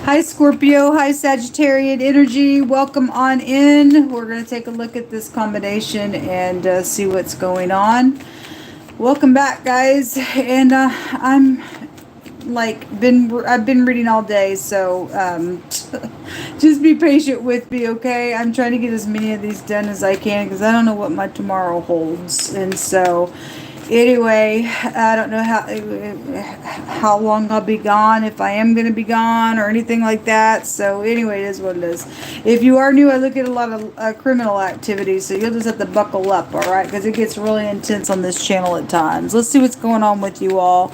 Hi Scorpio, hi Sagittarian energy, welcome on in. We're going to take a look at this combination and see what's going on. Welcome back guys, and I've been reading all day, so just be patient with me, okay? I'm trying to get as many of these done as I can because I don't know what my tomorrow holds, and so anyway, I don't know how long I'll be gone, if I am going to be gone or anything like that. So anyway, it is what it is. If you are new, I look at a lot of criminal activity, so you'll just have to buckle up, all right? Because it gets really intense on this channel at times. Let's see what's going on with you all.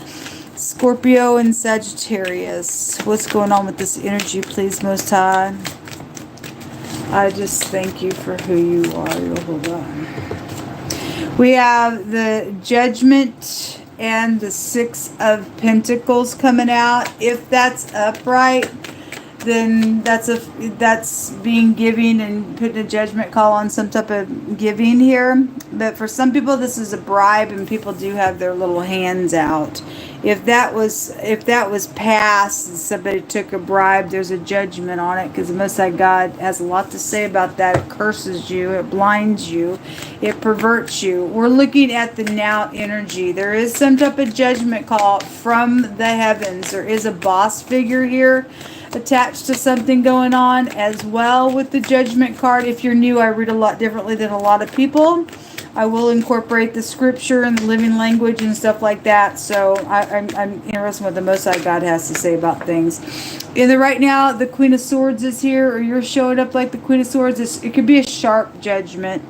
Scorpio and Sagittarius. What's going on with this energy, please, Most High? I just thank you for who you are. You'll hold on. We have the Judgment and the Six of Pentacles coming out. If that's upright, then that's being giving and putting a judgment call on some type of giving here. But for some people, this is a bribe, and people do have their little hands out. If that was passed and somebody took a bribe, there's a judgment on it, because the Most High God has a lot to say about that. It curses you, it blinds you, it perverts you. We're looking at the now energy. There is some type of judgment call from the heavens. There is a boss figure here attached to something going on as well with the judgment card. If you're new, I read a lot differently than a lot of people. I will incorporate the scripture and the living language and stuff like that. So I'm interested in what the Most High God has to say about things. In the right now, the Queen of Swords is here, or you're showing up like the Queen of Swords. It could be a sharp judgment.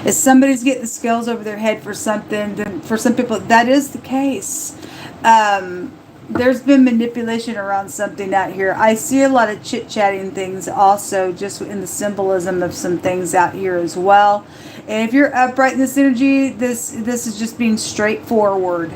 If somebody's getting the scales over their head for something, then for some people that is the case. There's been manipulation around something out here. I see a lot of chit-chatting things also, just in the symbolism of some things out here as well. And if you're upright in this energy, this is just being straightforward.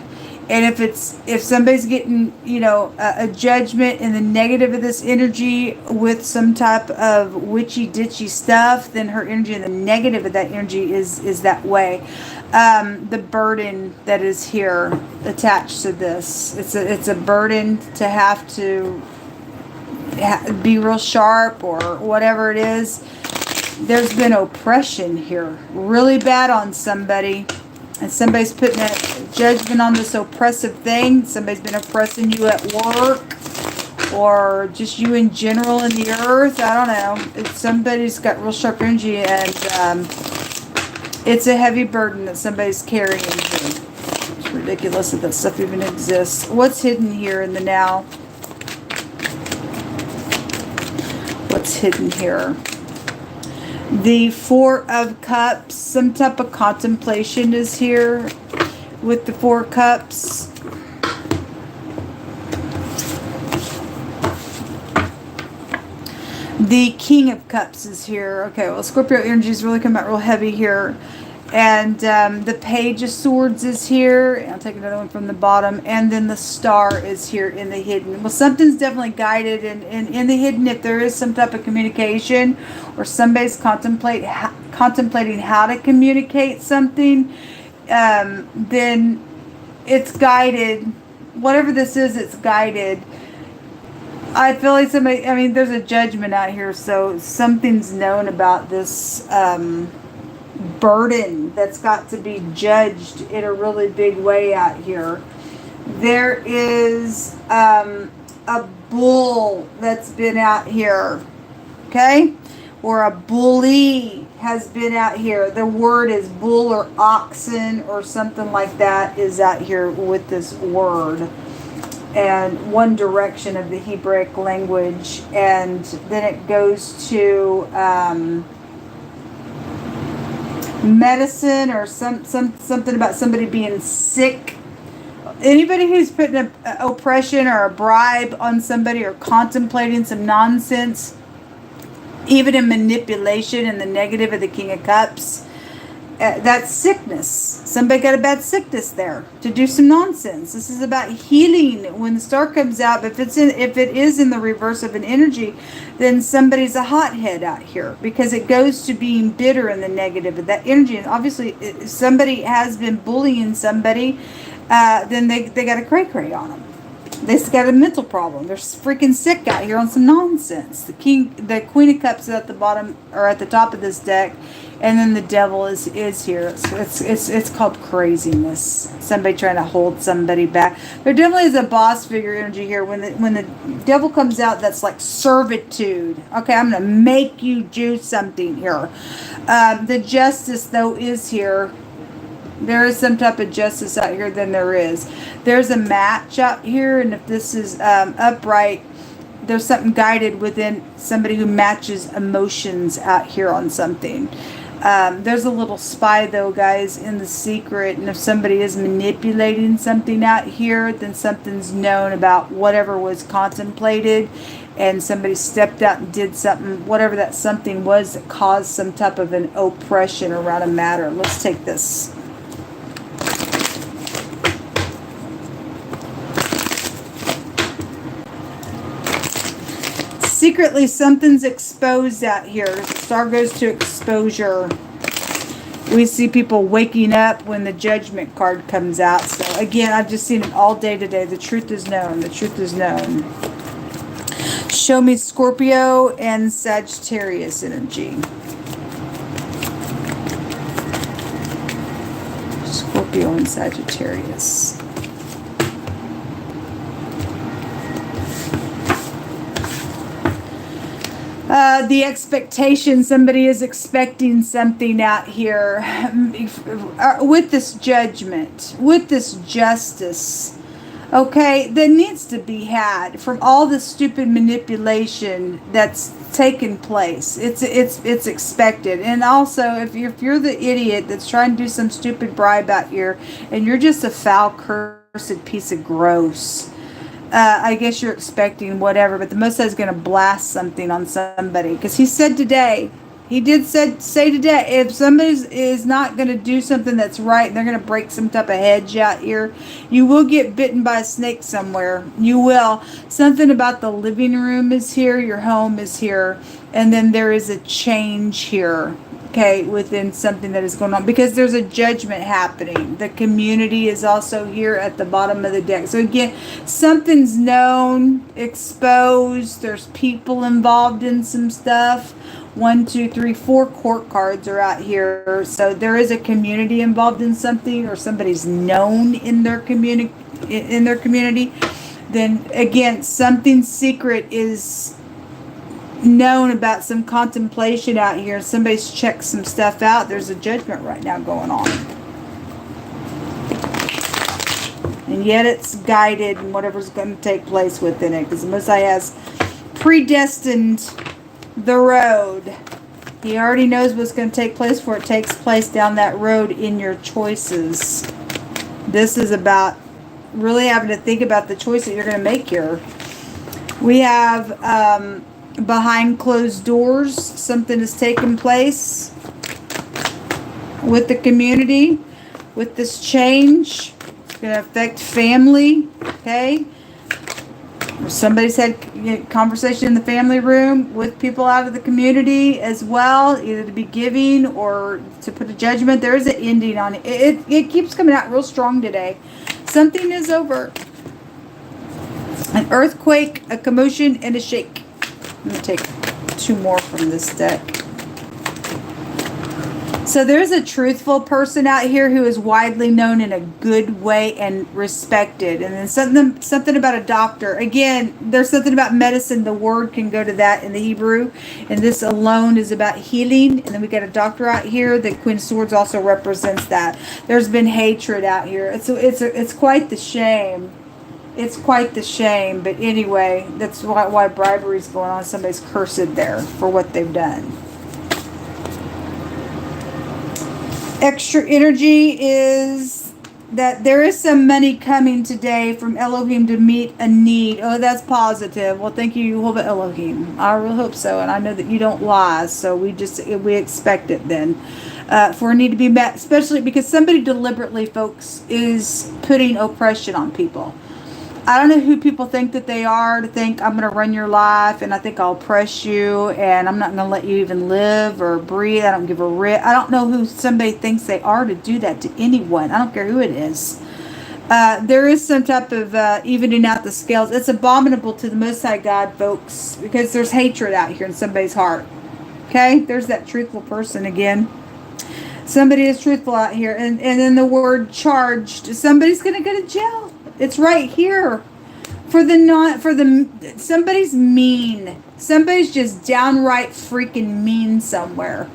And if somebody's getting, a judgment in the negative of this energy with some type of witchy ditchy stuff, then her energy in the negative of that energy is that way. The burden that is here attached to this, it's a burden to have to be real sharp or whatever it is. There's been oppression here, really bad on somebody, and somebody's putting a judgment on this oppressive thing. Somebody's been oppressing you at work, or just you in general in the earth. I don't know. Somebody's got real sharp energy, and it's a heavy burden that somebody's carrying here. It's ridiculous that that stuff even exists. What's hidden here in the now? What's hidden here? The Four of Cups. Some type of contemplation is here with the Four Cups. The King of Cups is here. Okay, well, Scorpio energy is really coming out real heavy here. And the Page of Swords is here. I'll take another one from the bottom. And then the Star is here in the hidden. Well, something's definitely guided in the hidden. If there is some type of communication, or somebody's contemplating how to communicate something, then it's guided. Whatever this is, it's guided. I feel like there's a judgment out here, so something's known about this burden that's got to be judged in a really big way out here. There is a bull that's been out here, okay? Or a bully has been out here. The word is bull or oxen or something like that is out here with this word. And one direction of the Hebraic language, and then it goes to medicine, or something about somebody being sick. Anybody who's putting an oppression or a bribe on somebody, or contemplating some nonsense, even in manipulation and the negative of the King of Cups, that's sickness. Somebody got a bad sickness there to do some nonsense. This is about healing when the Star comes out. But if it is in the reverse of an energy, then somebody's a hothead out here, because it goes to being bitter in the negative of that energy. And obviously, if somebody has been bullying somebody, then they got a cray-cray on them. They've got a mental problem. They're freaking sick out here on some nonsense. The Queen of Cups is at the bottom or at the top of this deck, and then the Devil is here. It's called craziness. Somebody trying to hold somebody back. There definitely is a boss figure energy here. When the Devil comes out, that's like servitude. Okay, I'm gonna make you do something here. The Justice though is here. There is some type of justice out here, then there is. There's a match out here, and if this is upright, there's something guided within somebody who matches emotions out here on something. There's a little spy, though, guys, in the secret, and if somebody is manipulating something out here, then something's known about whatever was contemplated, and somebody stepped out and did something, whatever that something was that caused some type of an oppression around a matter. Let's take this. Secretly, something's exposed out here. Star goes to exposure. We see people waking up when the Judgment card comes out. So, again, I've just seen it all day today. The truth is known. The truth is known. Show me Scorpio and Sagittarius energy. Scorpio and Sagittarius. The expectation, somebody is expecting something out here with this Judgment, with this justice, okay, that needs to be had from all the stupid manipulation that's taken place. It's expected. And also, if you're the idiot that's trying to do some stupid bribe out here, and you're just a foul, cursed piece of gross, I guess you're expecting whatever, but the Most High is going to blast something on somebody. Because he said today, he did say today, if somebody is not going to do something that's right, they're going to break some type of hedge out here, you will get bitten by a snake somewhere. You will. Something about the living room is here, your home is here, and then there is a change here. Okay, within something that is going on, because there's a judgment happening. The community is also here at the bottom of the deck. So again, something's known, exposed. There's people involved in some stuff. 1, 2, 3, 4 court cards are out here. So there is a community involved in something, or somebody's known in their community. Then again, something secret is known about, some contemplation out here. Somebody's checked some stuff out. There's a judgment right now going on, and yet it's guided in whatever's going to take place within it, because the Most High has predestined the road. He already knows what's going to take place before it takes place down that road in your choices. This is about really having to think about the choice that you're going to make here. We have behind closed doors, something has taken place with the community, with this change. It's going to affect family, okay? Somebody's had conversation in the family room with people out of the community as well, either to be giving or to put a judgment. There is an ending on it. It keeps coming out real strong today. Something is over. An earthquake, a commotion, and a shake. I'm going to take 2 more from this deck. So there's a truthful person out here who is widely known in a good way and respected. And then something about a doctor. Again, there's something about medicine. The word can go to that in the Hebrew. And this alone is about healing. And then we got a doctor out here. The Queen of Swords also represents that. There's been hatred out here. It's quite the shame. It's quite the shame, but anyway, that's why bribery is going on. Somebody's cursed there for what they've done. Extra energy is that there is some money coming today from Elohim to meet a need. Oh, that's positive. Well, thank you, Yehovah Elohim. I really hope so, and I know that you don't lie, so we expect it then. For a need to be met, especially because somebody deliberately, folks, is putting oppression on people. I don't know who people think that they are, to think I'm going to run your life and I think I'll oppress you and I'm not going to let you even live or breathe. I don't give a rip. I don't know who somebody thinks they are to do that to anyone. I don't care who it is. There is some type of evening out the scales. It's abominable to the Most High God, folks, because there's hatred out here in somebody's heart. Okay? There's that truthful person again. Somebody is truthful out here. And then the word charged. Somebody's going to go to jail. It's right here. Somebody's mean. Somebody's just downright freaking mean somewhere.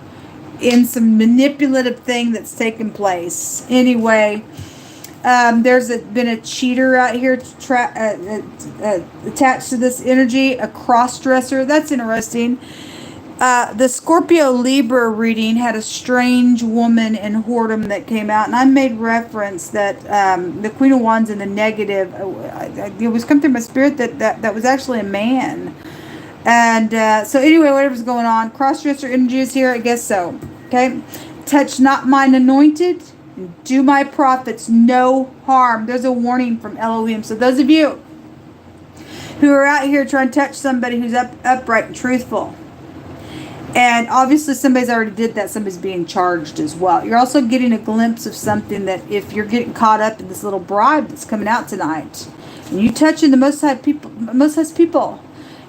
In some manipulative thing that's taken place. Anyway, there's been a cheater out here attached to this energy. A cross-dresser. That's interesting. The Scorpio Libra reading had a strange woman in whoredom that came out, and I made reference that the Queen of Wands in the negative, it was come through my spirit that was actually a man. And so anyway, whatever's going on, cross-dresser energy is here, I guess so. Okay, touch not mine anointed, and do my prophets no harm. There's a warning from Elohim. So those of you who are out here trying to touch somebody who's upright and truthful, and obviously somebody's already did that. Somebody's being charged as well. You're also getting a glimpse of something that if you're getting caught up in this little bribe that's coming out tonight, and you touching the Most High's people,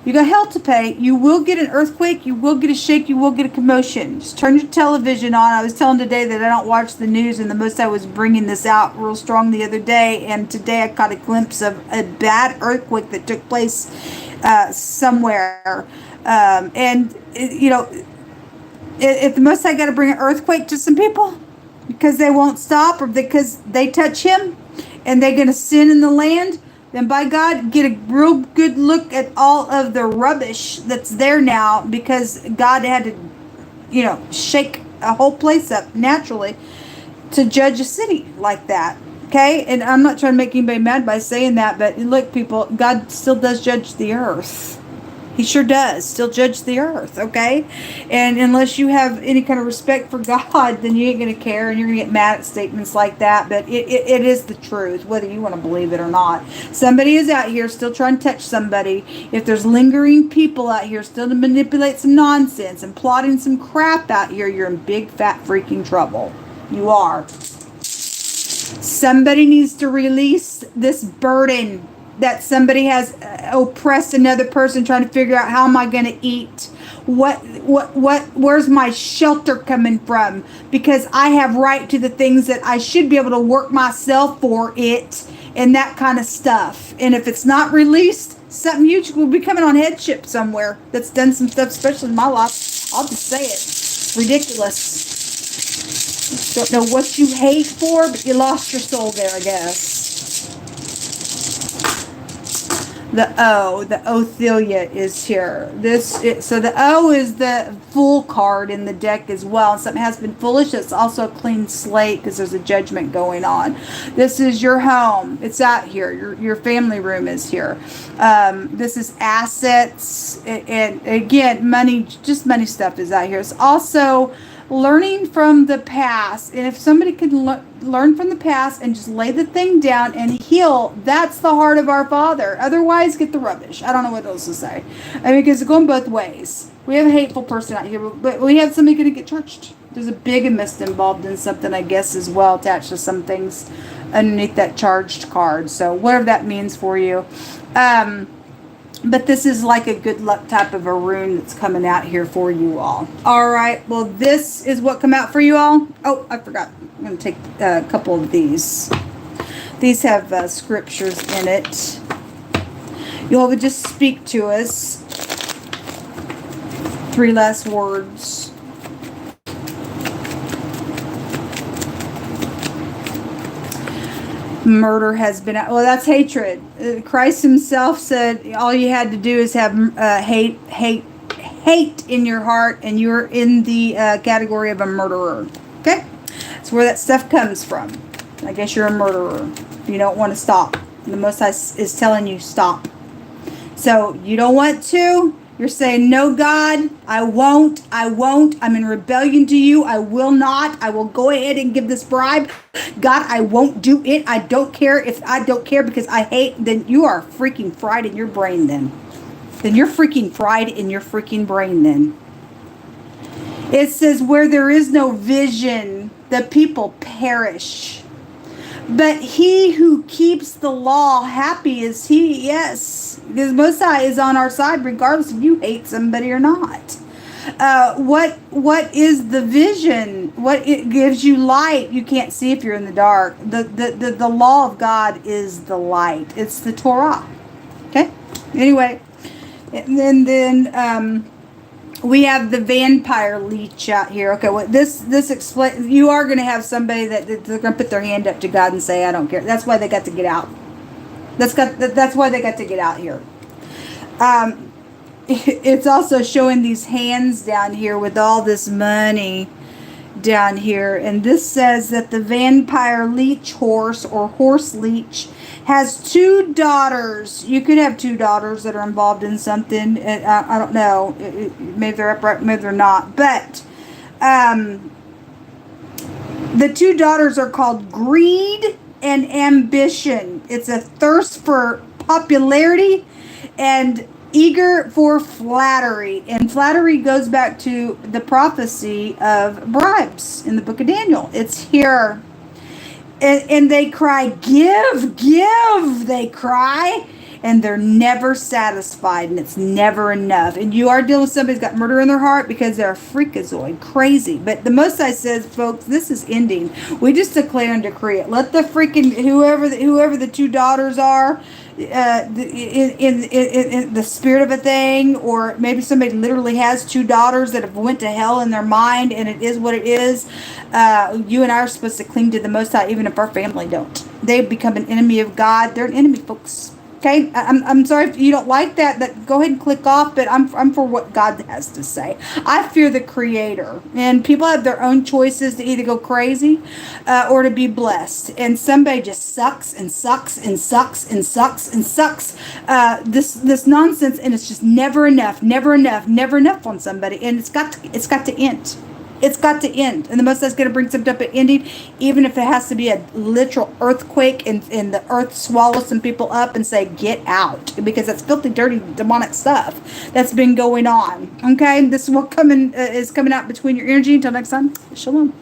you got hell to pay. You will get an earthquake. You will get a shake. You will get a commotion. Just turn your television on. I was telling today that I don't watch the news, and the Most High was bringing this out real strong the other day, and today I caught a glimpse of a bad earthquake that took place somewhere. And if the Most High got to bring an earthquake to some people because they won't stop or because they touch him and they're going to sin in the land, then by God, get a real good look at all of the rubbish that's there now, because God had to, shake a whole place up naturally to judge a city like that. Okay? And I'm not trying to make anybody mad by saying that, but look, people, God still does judge the earth. He sure does still judge the earth, okay? And unless you have any kind of respect for God, then you ain't going to care, and you're going to get mad at statements like that. But it is the truth, whether you want to believe it or not. Somebody is out here still trying to touch somebody. If there's lingering people out here still to manipulate some nonsense and plotting some crap out here, you're in big, fat, freaking trouble. You are. Somebody needs to release this burden that somebody has oppressed another person, trying to figure out, how am I going to eat? Where's my shelter coming from? Because I have right to the things that I should be able to work myself for it, and that kind of stuff. And if it's not released, something huge will be coming on headship somewhere that's done some stuff, especially in my life. I'll just say it. Ridiculous. Don't know what you hate for, but you lost your soul there, I guess. The Othelia is here. So the O is the Fool card in the deck as well. And something has been foolish. It's also a clean slate because there's a judgment going on. This is your home. It's out here. Your family room is here. This is assets. And again, money, just money stuff is out here. It's also learning from the past. And if somebody can learn from the past and just lay the thing down and heal, that's the heart of our Father. Otherwise, get the rubbish. I don't know what else to say. I mean, because it's going both ways. We have a hateful person out here, but we have somebody going to get charged. There's a bigamist involved in something, I guess, as well, attached to some things underneath that charged card. So whatever that means for you. But this is like a good luck type of a rune that's coming out here for you all. All right. Well, this is what come out for you all. Oh, I forgot. I'm going to take a couple of these. These have scriptures in it. You'll just speak to us. 3 last words. Murder has been, well, that's hatred. Christ himself said all you had to do is have hate in your heart, and you're in the category of a murderer. Okay? That's where that stuff comes from. I guess you're a murderer. You don't want to stop. The Most High is telling you stop. So you don't want to. You're saying, no, God, I won't. I'm in rebellion to you. I will not. I will go ahead and give this bribe. God, I won't do it. I don't care. If I don't care because I hate, then you are freaking fried in your brain then. Then you're freaking fried in your freaking brain then. It says, where there is no vision, the people perish. But he who keeps the law, happy is he. Yes, because Most High is on our side regardless if you hate somebody or not. What is the vision? What it gives you light? You can't see if you're in the dark. The law of God is the light. It's the Torah. Okay. Anyway, and then we have the vampire leech out here. Okay, well, this explain. You are going to have somebody that they're going to put their hand up to God and say, "I don't care." That's why they got to get out. That's why they got to get out here. It's also showing these hands down here with all this money down here. And this says that the vampire leech horse or horse leech has 2 daughters. You could have 2 daughters that are involved in something. I don't know. Maybe they're upright, maybe they're not. But the 2 daughters are called greed and ambition. It's a thirst for popularity and eager for flattery. And flattery goes back to the prophecy of bribes in the book of Daniel. It's here. And they cry, give, give, they cry. And they're never satisfied, and it's never enough. And you are dealing with somebody who's got murder in their heart because they're a freakazoid, crazy. But the Most High says, folks, this is ending. We just declare and decree it. Let the freaking, whoever the 2 daughters are, in the spirit of a thing, or maybe somebody literally has 2 daughters that have went to hell in their mind, and it is what it is. You and I are supposed to cling to the Most High, even if our family don't. They become an enemy of God. They're an enemy, folks. Okay, I'm sorry if you don't like that. Go ahead and click off. But I'm for what God has to say. I fear the Creator, and people have their own choices to either go crazy or to be blessed. And somebody just sucks and sucks and sucks and sucks and sucks this nonsense, and it's just never enough, never enough, never enough on somebody. And it's got to end. It's got to end. And the Most High is going to bring something up at ending, even if it has to be a literal earthquake and the earth swallows some people up and say, get out. Because that's filthy, dirty, demonic stuff that's been going on. Okay? This is what is coming out between your energy. Until next time, shalom.